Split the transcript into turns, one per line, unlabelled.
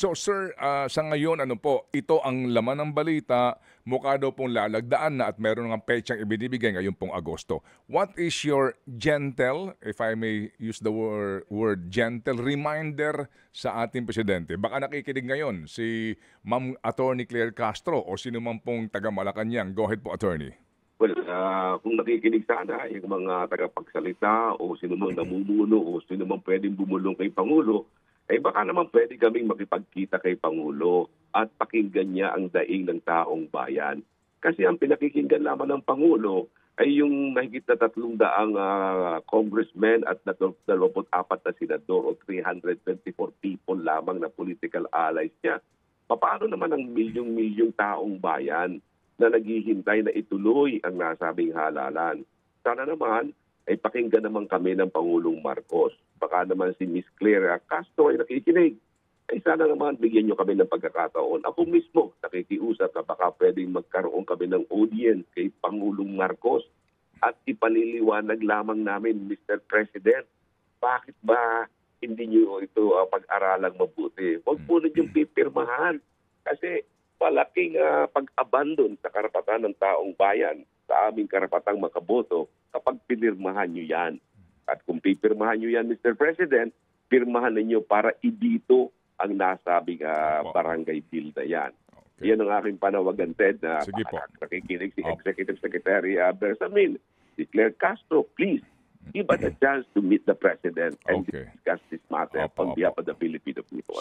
So sir, sa ngayon ano po, ito ang laman ng balita, mukha daw pong lalagdaan na at meron ngang petsang ibinibigay ngayon pong Agosto. What is your gentle, if I may use the word gentle, reminder sa ating presidente? Baka nakikinig ngayon si Ma'am Attorney Claire Castro o sino man pong taga Malacanang. Go ahead po, Attorney.
Well, kung nakikinig sana yung mga tagapagsalita o sino mang namumuno o sino mang pwedeng bumulong kay Pangulo, eh baka naman pwede kaming makipagkita kay Pangulo at pakinggan niya ang daing ng taong bayan. Kasi ang pinakikinggan lamang ng Pangulo ay yung mahigit na 300 congressmen at 24 na senador o 324 people lamang na political allies niya. Paano naman ang milyong-milyong taong bayan na naghihintay na ituloy ang nasabing halalan? Sana naman ay pakinggan naman kami ng Pangulong Marcos. Baka naman si Miss Claire Castro ay nakikinig. Ay sana naman bigyan niyo kami ng pagkakataon. Ako mismo nakikiusap na baka pwedeng magkaroon kami ng audience kay Pangulong Marcos at ipaliliwanag lamang namin, Mr. President, bakit ba hindi niyo ito pag-aralang mabuti? Huwag po ninyong pipirmahan kasi malaking pag-abandon sa karapatan ng taong bayan, sa aming karapatang makaboto kapag pinirmahan nyo yan. At kung pipirmahan nyo yan, Mr. President, pirmahan ninyo para idito ang nasabing barangay bill na yan. Okay. Yan ang aking panawagan, Ted, na nakikinig si Executive Secretary Bersamin, si Claire Castro, please, give us a chance to meet the President and discuss this matter on behalf of the Filipino people.